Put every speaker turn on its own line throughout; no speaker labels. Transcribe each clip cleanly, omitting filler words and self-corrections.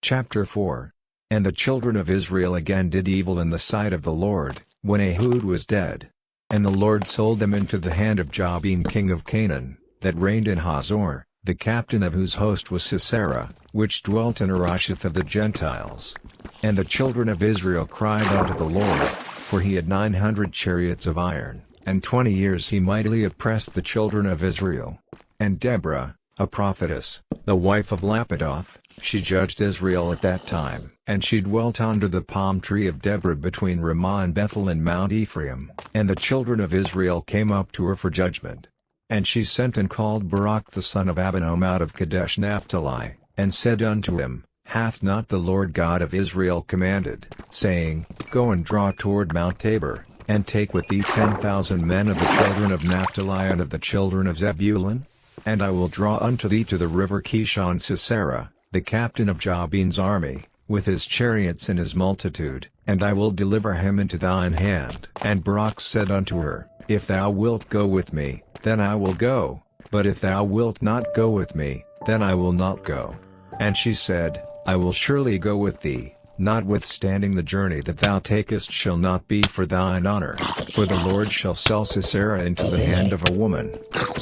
Chapter 4. And the children of Israel again did evil in the sight of the Lord, when Ehud was dead. And the Lord sold them into the hand of Jabin king of Canaan, that reigned in Hazor, the captain of whose host was Sisera, which dwelt in Harosheth of the Gentiles. And the children of Israel cried unto the Lord, for he had 900 chariots of iron, and 20 years he mightily oppressed the children of Israel. And Deborah, a prophetess, the wife of Lapidoth, she judged Israel at that time. And she dwelt under the palm tree of Deborah between Ramah and Bethel and Mount Ephraim. And the children of Israel came up to her for judgment. And she sent and called Barak the son of Abinoam out of Kadesh Naphtali, and said unto him, Hath not the Lord God of Israel commanded, saying, Go and draw toward Mount Tabor, and take with thee 10,000 men of the children of Naphtali and of the children of Zebulun? And I will draw unto thee to the river Kishon Sisera, the captain of Jabin's army, with his chariots and his multitude, and I will deliver him into thine hand. And Barak said unto her, If thou wilt go with me, then I will go, but if thou wilt not go with me, then I will not go. And she said, I will surely go with thee, notwithstanding the journey that thou takest shall not be for thine honor, for the Lord shall sell Sisera into the hand of a woman.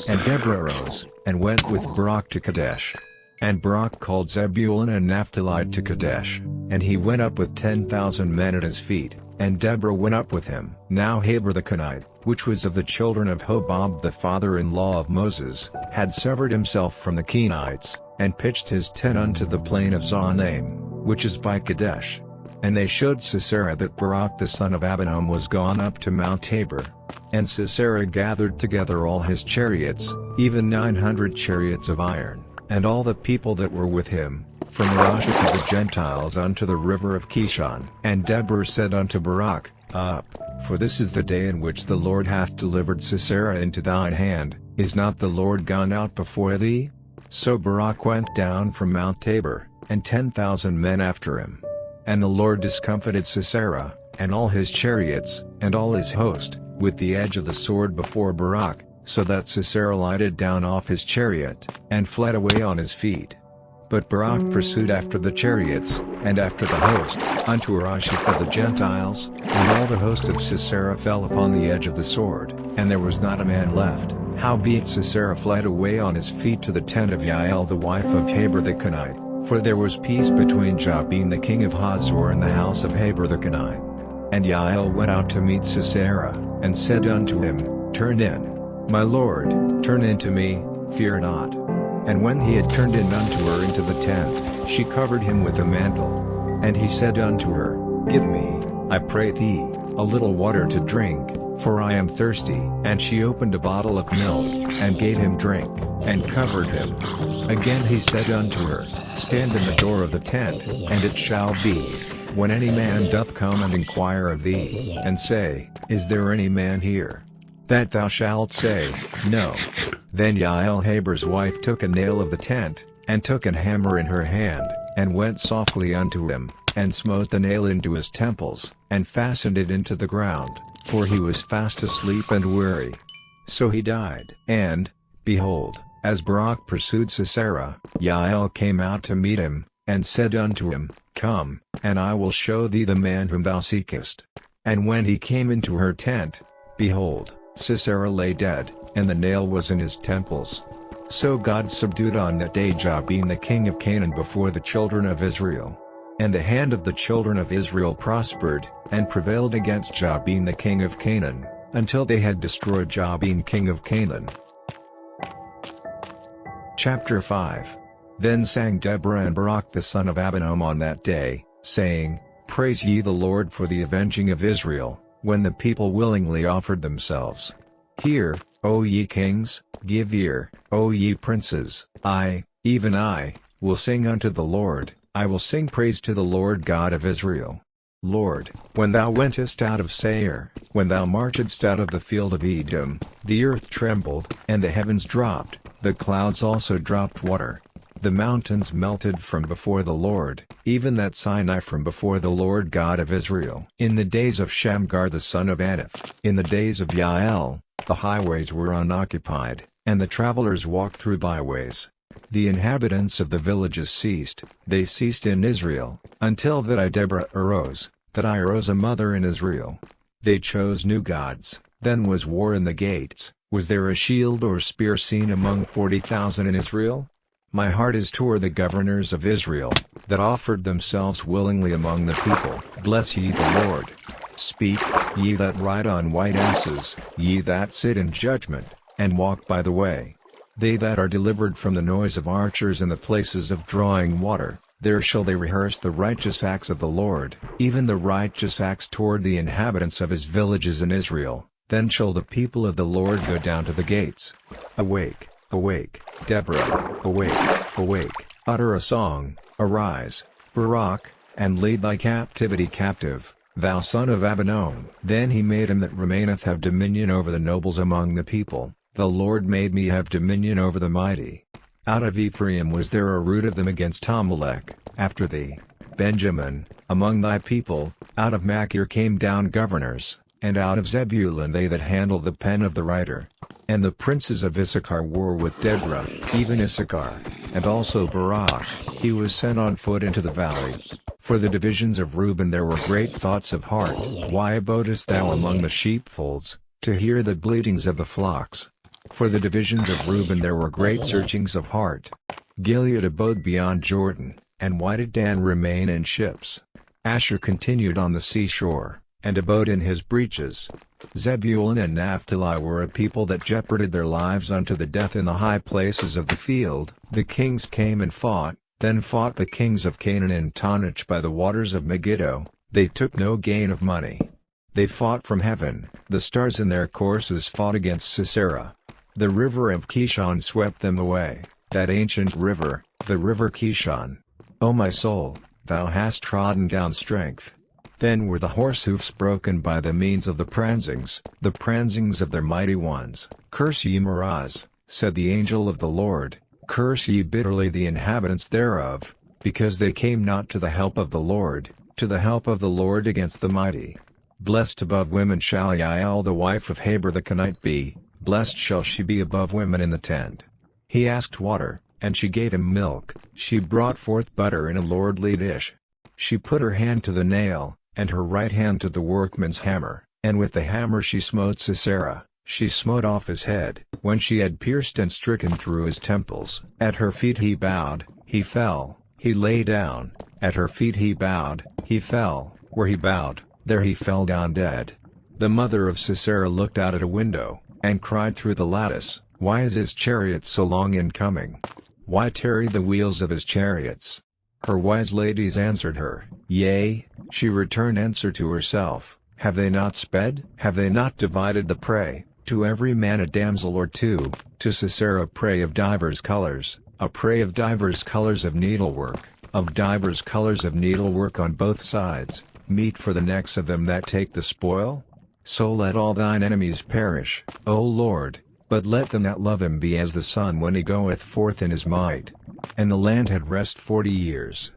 And Deborah arose, and went with Barak to Kadesh. And Barak called Zebulun and Naphtali to Kadesh, and he went up with 10,000 men at his feet, and Deborah went up with him. Now Heber the Kenite, which was of the children of Hobab the father-in-law of Moses, had severed himself from the Canaanites, and pitched his tent unto the plain of Zaanaim, which is by Kadesh. And they showed Sisera that Barak the son of Abinoam was gone up to Mount Tabor. And Sisera gathered together all his chariots, even 900 chariots of iron, and all the people that were with him, from Harosheth of the Gentiles unto the river of Kishon. And Deborah said unto Barak, Up, for this is the day in which the Lord hath delivered Sisera into thine hand. Is not the Lord gone out before thee? So Barak went down from Mount Tabor, and 10,000 men after him. And the Lord discomfited Sisera, and all his chariots, and all his host, with the edge of the sword before Barak, so that Sisera lighted down off his chariot, and fled away on his feet. But Barak pursued after the chariots, and after the host, unto Harosheth of the Gentiles, and all the host of Sisera fell upon the edge of the sword, and there was not a man left. Howbeit Sisera fled away on his feet to the tent of Jael the wife of Heber the Kenite, for there was peace between Jabin the king of Hazor and the house of Heber the Kenite. And Jael went out to meet Sisera, and said unto him, Turn in, my lord, turn in to me, fear not. And when he had turned in unto her into the tent, she covered him with a mantle. And he said unto her, Give me, I pray thee, a little water to drink, for I am thirsty. And she opened a bottle of milk, and gave him drink, and covered him. Again he said unto her, Stand in the door of the tent, and it shall be, when any man doth come and inquire of thee, and say, Is there any man here? That thou shalt say, No. Then Jael Heber's wife took a nail of the tent, and took an hammer in her hand, and went softly unto him, and smote the nail into his temples, and fastened it into the ground, for he was fast asleep and weary. So he died. And, behold, as Barak pursued Sisera, Jael came out to meet him, and said unto him, Come, and I will show thee the man whom thou seekest. And when he came into her tent, behold, Sisera lay dead, and the nail was in his temples. So God subdued on that day Jabin the king of Canaan before the children of Israel. And the hand of the children of Israel prospered, and prevailed against Jabin the king of Canaan, until they had destroyed Jabin king of Canaan. Chapter 5. Then sang Deborah and Barak the son of Abinoam on that day, saying, Praise ye the Lord for the avenging of Israel, when the people willingly offered themselves. Hear, O ye kings, give ear, O ye princes. I, even I, will sing unto the Lord, I will sing praise to the Lord God of Israel. Lord, when thou wentest out of Seir, when thou marchedst out of the field of Edom, the earth trembled, and the heavens dropped, the clouds also dropped water. The mountains melted from before the Lord, even that Sinai from before the Lord God of Israel. In the days of Shamgar the son of Anath, in the days of Jael, the highways were unoccupied, and the travelers walked through byways. The inhabitants of the villages ceased, they ceased in Israel, until that I Deborah arose, that I arose a mother in Israel. They chose new gods, then was war in the gates. Was there a shield or spear seen among 40,000 in Israel? My heart is toward the governors of Israel, that offered themselves willingly among the people. Bless ye the Lord. Speak, ye that ride on white asses, ye that sit in judgment, and walk by the way. They that are delivered from the noise of archers in the places of drawing water, there shall they rehearse the righteous acts of the Lord, even the righteous acts toward the inhabitants of his villages in Israel. Then shall the people of the Lord go down to the gates. Awake, awake, Deborah, awake, awake, utter a song, arise, Barak, and lead thy captivity captive, thou son of Abinom. Then he made him that remaineth have dominion over the nobles among the people. The Lord made me have dominion over the mighty. Out of Ephraim was there a root of them against Amalek, after thee. Benjamin, among thy people, out of Machir came down governors, and out of Zebulun they that handle the pen of the writer. And the princes of Issachar war with Deborah, even Issachar, and also Barak, he was sent on foot into the valley. For the divisions of Reuben there were great thoughts of heart. Why abodest thou among the sheepfolds, to hear the bleatings of the flocks? For the divisions of Reuben there were great searchings of heart. Gilead abode beyond Jordan, and why did Dan remain in ships? Asher continued on the seashore, and abode in his breaches. Zebulun and Naphtali were a people that jeoparded their lives unto the death in the high places of the field. The kings came and fought, then fought the kings of Canaan in Taanach by the waters of Megiddo. They took no gain of money. They fought from heaven, the stars in their courses fought against Sisera. The river of Kishon swept them away, that ancient river, the river Kishon. O my soul, thou hast trodden down strength. Then were the horse hoofs broken by the means of the pransings of their mighty ones. Curse ye Meroz, said the angel of the Lord, curse ye bitterly the inhabitants thereof, because they came not to the help of the Lord against the mighty. Blessed above women shall Yael the wife of Heber the Kenite be, blessed shall she be above women in the tent. He asked water, and she gave him milk, she brought forth butter in a lordly dish. She put her hand to the nail, and her right hand to the workman's hammer, and with the hammer she smote Sisera, she smote off his head. When she had pierced and stricken through his temples, at her feet he bowed, he fell, he lay down, at her feet he bowed, he fell, where he bowed, there he fell down dead. The mother of Sisera looked out at a window, and cried through the lattice, why is his chariot so long in coming? Why tarry the wheels of his chariots? Her wise ladies answered her, yea, she returned answer to herself, have they not sped? Have they not divided the prey, to every man a damsel or two, to Sisera prey of divers colors, a prey of divers colors of needlework on both sides, meat for the necks of them that take the spoil? So let all thine enemies perish, O Lord, but let them that love him be as the sun when he goeth forth in his might. And the land had rest 40 years.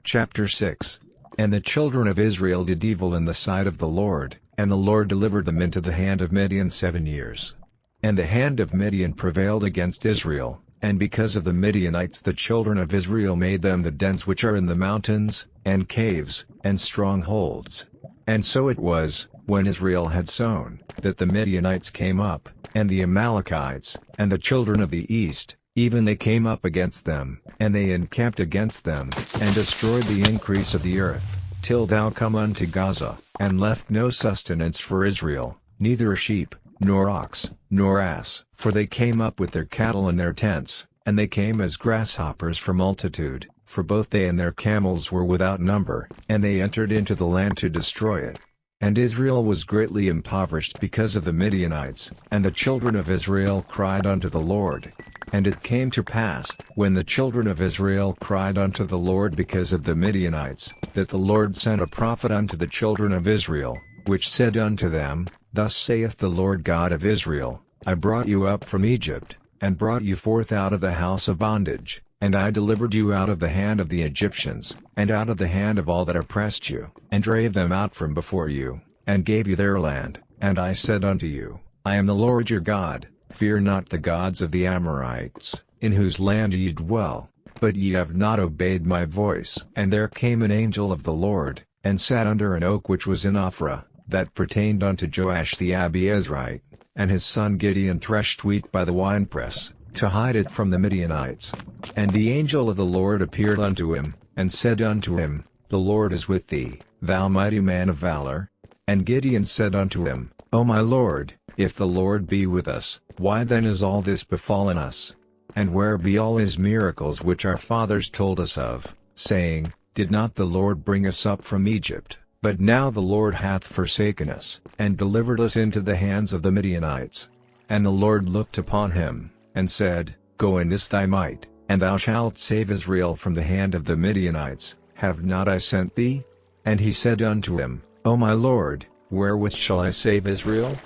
Chapter 6. And the children of Israel did evil in the sight of the Lord, and the Lord delivered them into the hand of Midian 7 years. And the hand of Midian prevailed against Israel, and because of the Midianites the children of Israel made them the dens which are in the mountains, and caves, and strongholds. And so it was, when Israel had sown, that the Midianites came up, and the Amalekites, and the children of the east, even they came up against them, and they encamped against them, and destroyed the increase of the earth, till thou come unto Gaza, and left no sustenance for Israel, neither a sheep, nor ox, nor ass. For they came up with their cattle and their tents, and they came as grasshoppers for multitude, for both they and their camels were without number, and they entered into the land to destroy it. And Israel was greatly impoverished because of the Midianites, and the children of Israel cried unto the Lord. And it came to pass, when the children of Israel cried unto the Lord because of the Midianites, that the Lord sent a prophet unto the children of Israel, which said unto them, Thus saith the Lord God of Israel, I brought you up from Egypt, and brought you forth out of the house of bondage, and I delivered you out of the hand of the Egyptians, and out of the hand of all that oppressed you, and drave them out from before you, and gave you their land. And I said unto you, I am the Lord your God. Fear not the gods of the Amorites, in whose land ye dwell, but ye have not obeyed my voice." And there came an angel of the Lord, and sat under an oak which was in Ophrah, that pertained unto Joash the Abiezrite, and his son Gideon threshed wheat by the winepress, to hide it from the Midianites. And the angel of the Lord appeared unto him, and said unto him, "The Lord is with thee, thou mighty man of valor." And Gideon said unto him, "O my Lord, if the Lord be with us, why then is all this befallen us? And where be all his miracles which our fathers told us of, saying, Did not the Lord bring us up from Egypt? But now the Lord hath forsaken us, and delivered us into the hands of the Midianites." And the Lord looked upon him, and said, "Go in this thy might, and thou shalt save Israel from the hand of the Midianites. Have not I sent thee?" And he said unto him, "O my Lord, wherewith shall I save Israel?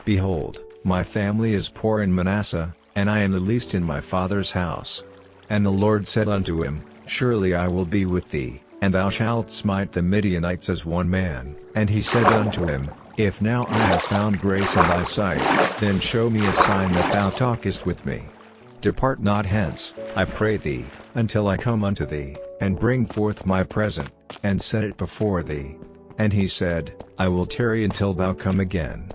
Behold, my family is poor in Manasseh, and I am the least in my father's house." And the Lord said unto him, "Surely I will be with thee, and thou shalt smite the Midianites as one man." And he said unto him, "If now I have found grace in thy sight, then show me a sign that thou talkest with me. Depart not hence, I pray thee, until I come unto thee, and bring forth my present, and set it before thee." And he said, "I will tarry until thou come again."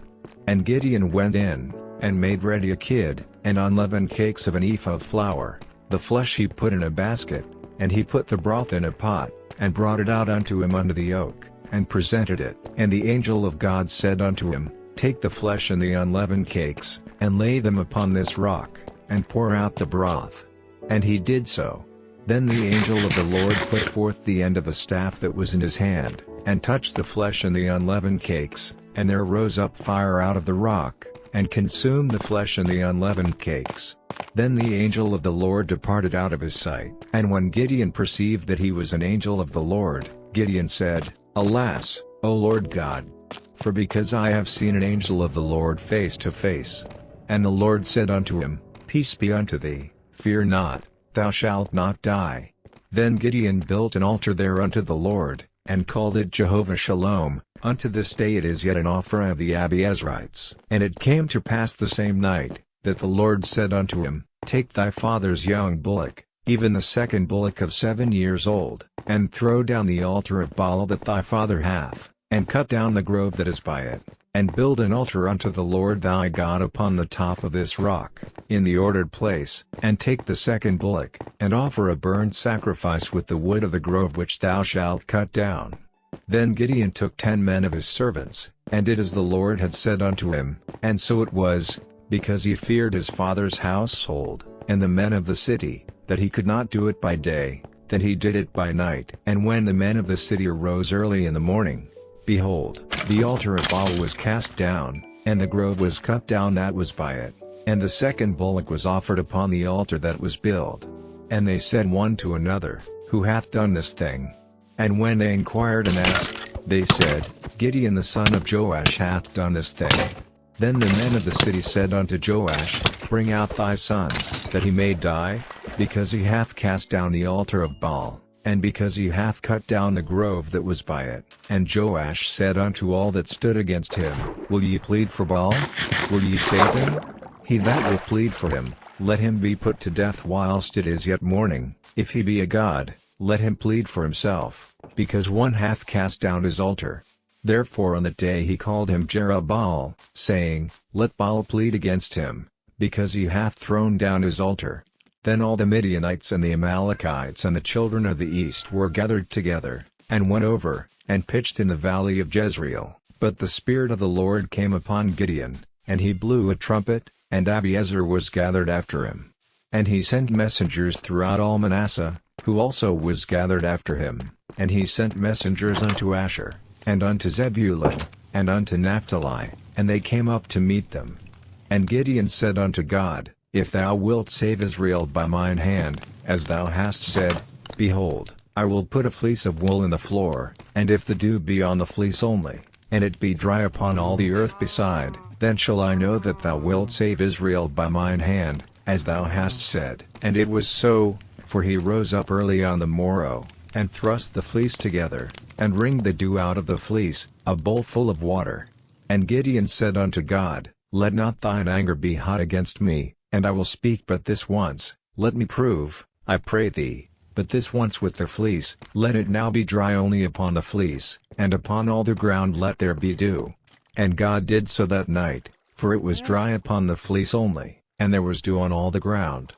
And Gideon went in, and made ready a kid, and unleavened cakes of an ephah of flour. The flesh he put in a basket, and he put the broth in a pot, and brought it out unto him under the oak, and presented it. And the angel of God said unto him, "Take the flesh and the unleavened cakes, and lay them upon this rock, and pour out the broth." And he did so. Then the angel of the Lord put forth the end of the staff that was in his hand, and touched the flesh and the unleavened cakes, and there rose up fire out of the rock, and consumed the flesh and the unleavened cakes. Then the angel of the Lord departed out of his sight. And when Gideon perceived that he was an angel of the Lord, Gideon said, "Alas, O Lord God! For because I have seen an angel of the Lord face to face." And the Lord said unto him, "Peace be unto thee, fear not, thou shalt not die." Then Gideon built an altar there unto the Lord, and called it Jehovah Shalom. Unto this day it is yet an Ophrah of the Abiezrites. And it came to pass the same night, that the Lord said unto him, "Take thy father's young bullock, even the second bullock of 7 years old, and throw down the altar of Baal that thy father hath, and cut down the grove that is by it, and build an altar unto the Lord thy God upon the top of this rock, in the ordered place, and take the second bullock, and offer a burnt sacrifice with the wood of the grove which thou shalt cut down." Then Gideon took 10 men of his servants, and did as the Lord had said unto him. And so it was, because he feared his father's household, and the men of the city, that he could not do it by day, that he did it by night. And when the men of the city arose early in the morning, behold, the altar of Baal was cast down, and the grove was cut down that was by it, and the second bullock was offered upon the altar that was built. And they said one to another, "Who hath done this thing?" And when they inquired and asked, they said, "Gideon the son of Joash hath done this thing." Then the men of the city said unto Joash, "Bring out thy son, that he may die, because he hath cast down the altar of Baal, and because he hath cut down the grove that was by it." And Joash said unto all that stood against him, "Will ye plead for Baal? Will ye save him? He that will plead for him, let him be put to death whilst it is yet morning. If he be a god, let him plead for himself, because one hath cast down his altar." Therefore on that day he called him Jerubbaal, saying, "Let Baal plead against him, because he hath thrown down his altar." Then all the Midianites and the Amalekites and the children of the east were gathered together, and went over, and pitched in the valley of Jezreel. But the Spirit of the Lord came upon Gideon, and he blew a trumpet, and Abiezer was gathered after him. And he sent messengers throughout all Manasseh, who also was gathered after him, and he sent messengers unto Asher, and unto Zebulun, and unto Naphtali, and they came up to meet them. And Gideon said unto God, "If thou wilt save Israel by mine hand, as thou hast said, behold, I will put a fleece of wool in the floor, and if the dew be on the fleece only, and it be dry upon all the earth beside, then shall I know that thou wilt save Israel by mine hand, as thou hast said." And it was so, for he rose up early on the morrow, and thrust the fleece together, and wringed the dew out of the fleece, a bowl full of water. And Gideon said unto God, Let not thine anger be hot against me, and I will speak but this once, let me prove, I pray thee, but this once with the fleece, let it now be dry only upon the fleece, and upon all the ground let there be dew. And God did so that night, for it was dry upon the fleece only, and there was dew on all the ground.